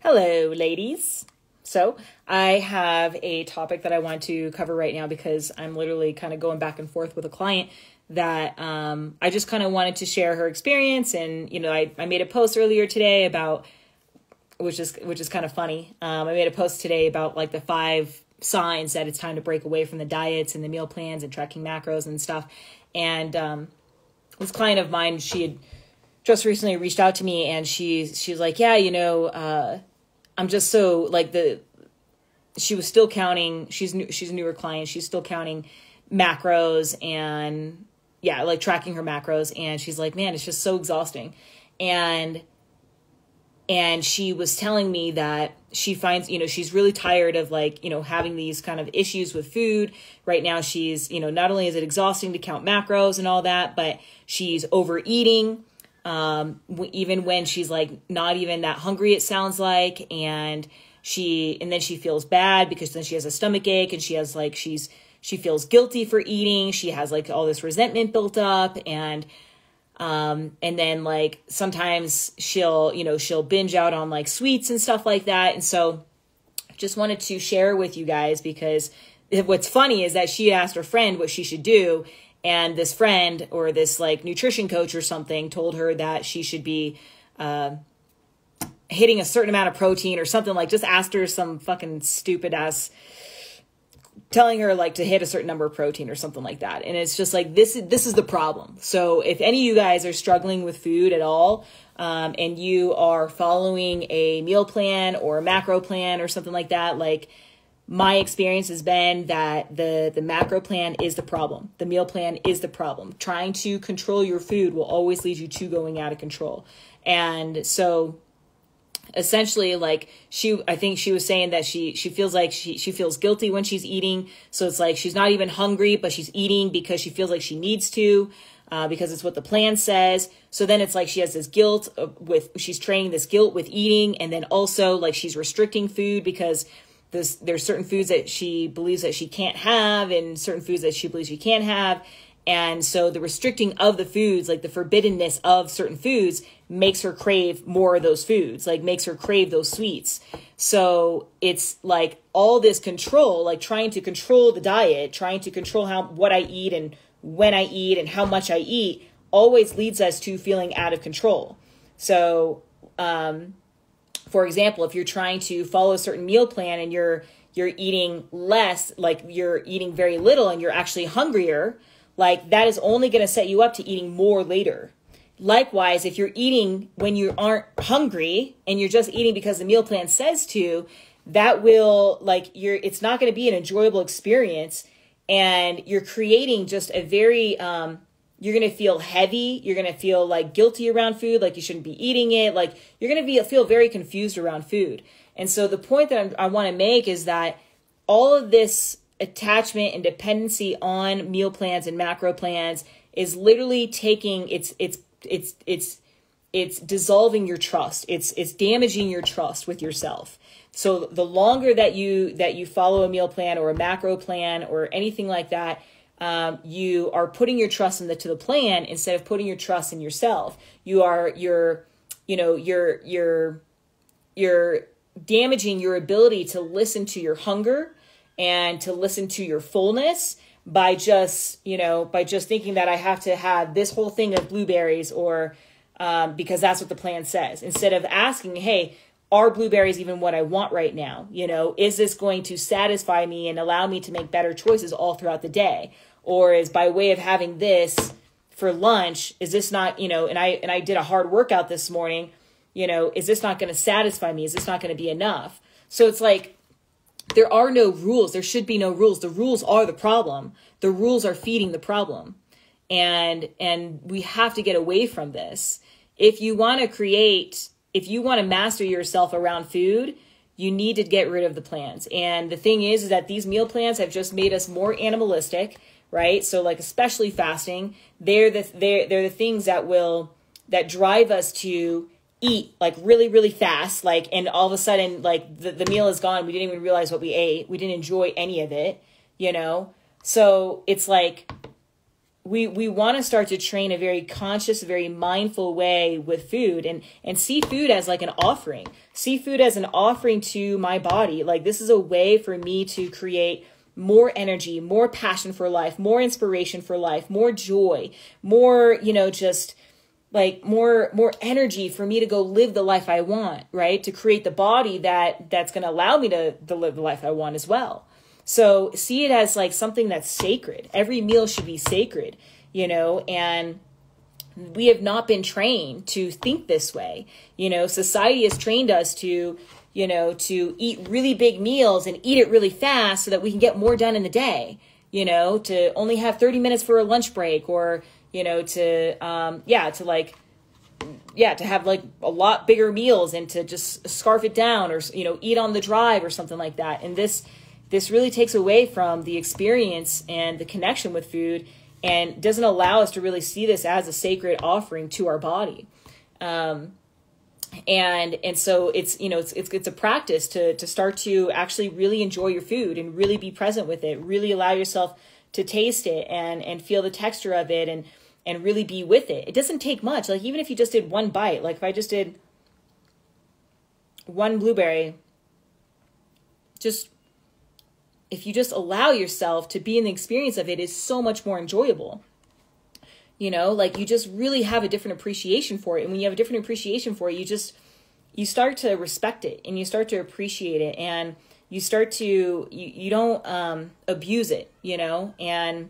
Hello, ladies. So I have a topic that I want to cover right now because I'm literally kind of going back and forth with a client that I just kind of wanted to share her experience. And, I made a post earlier today about, which is kind of funny. I made a post today about like the 5 signs that it's time to break away from the diets and the meal plans and tracking macros and stuff. And this client of mine, she had just recently reached out to me and she's like, yeah, I'm just so like she was still counting. She's a newer client. She's still counting macros and like tracking her macros. And she's like, man, it's just so exhausting. And she was telling me that she finds, she's really tired of having these kind of issues with food. Right now, she's, not only is it exhausting to count macros and all that, but she's overeating. Even when she's like not even that hungry, it sounds like, and then she feels bad because then she has a stomach ache and she has she feels guilty for eating. She has like all this resentment built up, and then like sometimes she'll binge out on like sweets and stuff like that. And so just wanted to share with you guys, because what's funny is that she asked her friend what she should do. And this friend or this like nutrition coach or something told her that she should be hitting a certain amount of protein or something, like just asked her some fucking stupid ass, telling her like to hit a certain number of protein or something like that. And it's just like, this is the problem. So if any of you guys are struggling with food at all, and you are following a meal plan or a macro plan or something like that, like, my experience has been that the macro plan is the problem. The meal plan is the problem. Trying to control your food will always lead you to going out of control. And so essentially, like I think she was saying that she feels like she feels guilty when she's eating. So it's like she's not even hungry, but she's eating because she feels like she needs to, because it's what the plan says. So then it's like she has this guilt she's training this guilt with eating. And then also like she's restricting food because there's certain foods that she believes that she can't have and certain foods that she believes she can have. And so the restricting of the foods, like the forbiddenness of certain foods, makes her crave more of those foods, like makes her crave those sweets. So it's like all this control, like trying to control the diet, trying to control what I eat and when I eat and how much I eat, always leads us to feeling out of control. So, for example, if you're trying to follow a certain meal plan and you're eating less, like you're eating very little and you're actually hungrier, like that is only going to set you up to eating more later. Likewise, if you're eating when you aren't hungry and you're just eating because the meal plan says to, that will it's not going to be an enjoyable experience, and you're creating just a very, you're going to feel heavy. You're going to feel like guilty around food, like you shouldn't be eating it. Like you're going to feel very confused around food. And so the point that I want to make is that all of this attachment and dependency on meal plans and macro plans is literally taking it's dissolving your trust. It's damaging your trust with yourself. So the longer that you follow a meal plan or a macro plan or anything like that, you are putting your trust to the plan instead of putting your trust in yourself. You're damaging your ability to listen to your hunger and to listen to your fullness by just thinking that I have to have this whole thing of blueberries or, because that's what the plan says, instead of asking, hey, are blueberries even what I want right now? Is this going to satisfy me and allow me to make better choices all throughout the day? Or is by way of having this for lunch, is this not, and I did a hard workout this morning, is this not going to satisfy me? Is this not going to be enough? So it's like, there are no rules. There should be no rules. The rules are the problem. The rules are feeding the problem. And we have to get away from this. If you want to master yourself around food, you need to get rid of the plans. And the thing is that these meal plans have just made us more animalistic, right? So like especially fasting, they're the things that drive us to eat like really, really fast, like, and all of a sudden, like the meal is gone. We didn't even realize what we ate. We didn't enjoy any of it, So it's like, we want to start to train a very conscious, very mindful way with food, and see food as like an offering. See food as an offering to my body. Like, this is a way for me to create more energy, more passion for life, more inspiration for life, more joy, more, just like more energy for me to go live the life I want, right? To create the body that's going to allow me to live the life I want as well. So see it as like something that's sacred. Every meal should be sacred, and we have not been trained to think this way. Society has trained us to eat really big meals and eat it really fast so that we can get more done in the day, to only have 30 minutes for a lunch break, or, to have like a lot bigger meals and to just scarf it down, or, eat on the drive or something like that. And this really takes away from the experience and the connection with food, and doesn't allow us to really see this as a sacred offering to our body. And so it's a practice to start to actually really enjoy your food and really be present with it, really allow yourself to taste it and feel the texture of it, and really be with it. It doesn't take much. Like, even if you just did one bite, like if I just did one blueberry, if you just allow yourself to be in the experience of it, is so much more enjoyable. Like, you just really have a different appreciation for it. And when you have a different appreciation for it, you start to respect it, and you start to appreciate it, and you start to, you don't abuse it, and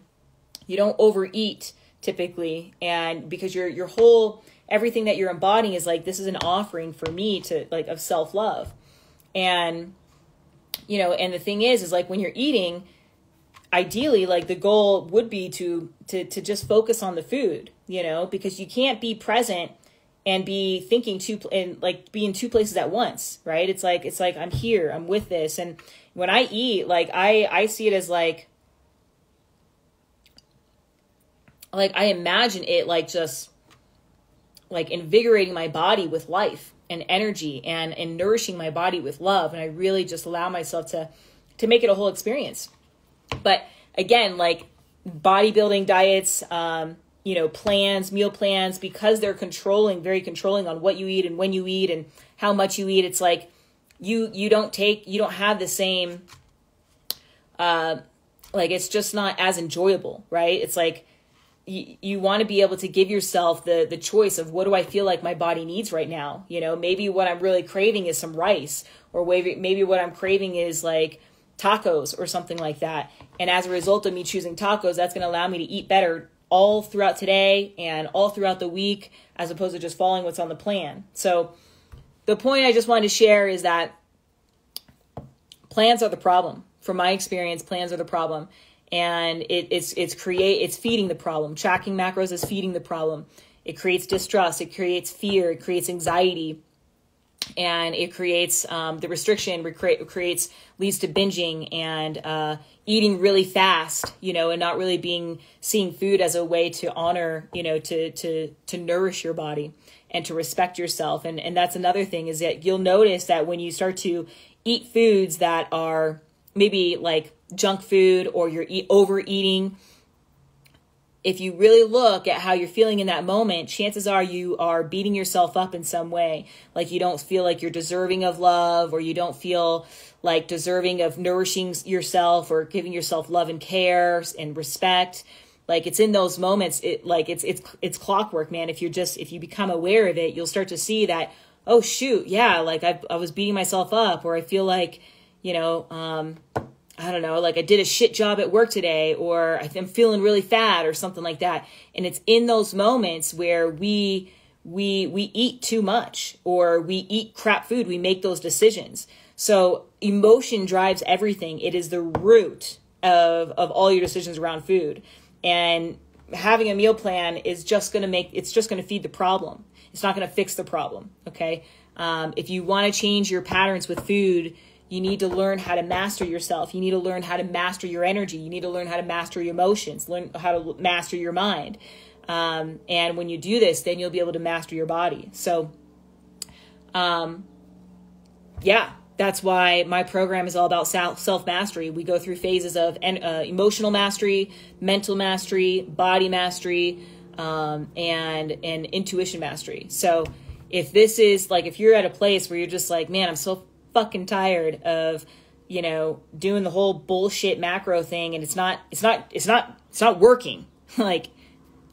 you don't overeat typically. And because your whole, everything that you're embodying is like, this is an offering for me to, like, of self-love. And and the thing is like, when you're eating, ideally, like, the goal would be to just focus on the food, because you can't be present and be thinking be in two places at once, right? It's like I'm here, I'm with this. And when I eat, like, I see it as like I imagine it like just like invigorating my body with life and energy, and nourishing my body with love. And I really just allow myself to make it a whole experience. But again, like, bodybuilding diets, plans, meal plans, because they're very controlling on what you eat and when you eat and how much you eat. It's like, you don't have the same, it's just not as enjoyable, right? It's like, you want to be able to give yourself the choice of, what do I feel like my body needs right now? Maybe what I'm really craving is some rice, or maybe what I'm craving is like tacos or something like that. And as a result of me choosing tacos, that's going to allow me to eat better all throughout today and all throughout the week, as opposed to just following what's on the plan. So the point I just wanted to share is that plans are the problem. From my experience, plans are the problem. And it's feeding the problem. Tracking macros is feeding the problem. It creates distrust. It creates fear. It creates anxiety. And it creates the restriction. Leads to binging and eating really fast, and not really seeing food as a way to honor, to nourish your body and to respect yourself. And that's another thing, is that you'll notice that when you start to eat foods that are maybe like junk food, or you're overeating, if you really look at how you're feeling in that moment, chances are you are beating yourself up in some way. Like, you don't feel like you're deserving of love, or you don't feel like deserving of nourishing yourself or giving yourself love and care and respect. Like, it's in those moments, it's clockwork, man. If you become aware of it, you'll start to see that, oh shoot, yeah, like I was beating myself up, or I feel like, I don't know, like I did a shit job at work today, or I'm feeling really fat or something like that. And it's in those moments where we eat too much, or we eat crap food. We make those decisions. So emotion drives everything. It is the root of all your decisions around food. And having a meal plan is just going to feed the problem. It's not going to fix the problem. Okay. If you want to change your patterns with food, you need to learn how to master yourself. You need to learn how to master your energy. You need to learn how to master your emotions, learn how to master your mind. And when you do this, then you'll be able to master your body. So, that's why my program is all about self-mastery. We go through phases of emotional mastery, mental mastery, body mastery, and intuition mastery. So if this is like, if you're at a place where you're just like, man, I'm so fucking tired of, you know, doing the whole bullshit macro thing, and it's not working.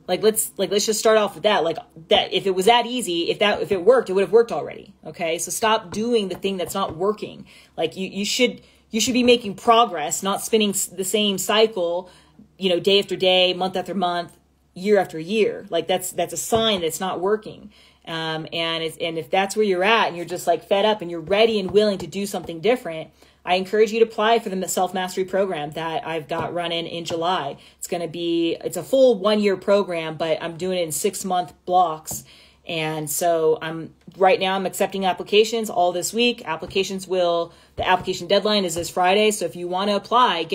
let's just start off with that. Like, that if it was that easy, if it worked, it would have worked already. Okay. So stop doing the thing that's not working. Like, you should be making progress, not spinning the same cycle, you know, day after day, month after month, year after year. Like, that's a sign that it's not working. And if that's where you're at and you're just like fed up and you're ready and willing to do something different, I encourage you to apply for the self-mastery program that I've got running in July. It's a full 1-year program, but I'm doing it in 6-month blocks. And so right now I'm accepting applications all this week. The application deadline is this Friday. So if you want to apply,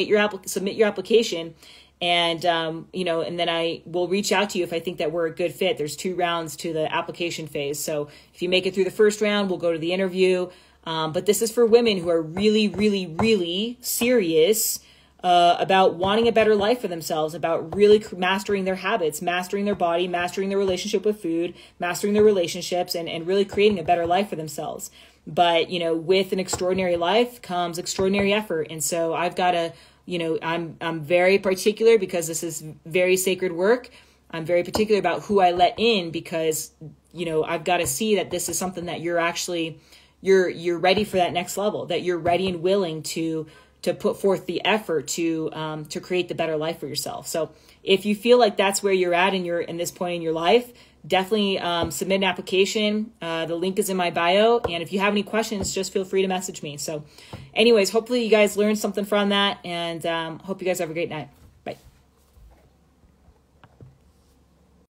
submit your application. And, and then I will reach out to you if I think that we're a good fit. There's 2 rounds to the application phase. So if you make it through the first round, we'll go to the interview. But this is for women who are really, really, really serious about wanting a better life for themselves, about really mastering their habits, mastering their body, mastering their relationship with food, mastering their relationships, and really creating a better life for themselves. But, you know, with an extraordinary life comes extraordinary effort. And so I've got to, you know, I'm very particular because this is very sacred work. I'm very particular about who I let in because, you know, I've got to see that this is something that you're actually, you're ready for that next level, that you're ready and willing to put forth the effort to create the better life for yourself. So if you feel like that's where you're at in this point in your life, definitely submit an application. The link is in my bio. And if you have any questions, just feel free to message me. So anyways, hopefully you guys learned something from that, and hope you guys have a great night.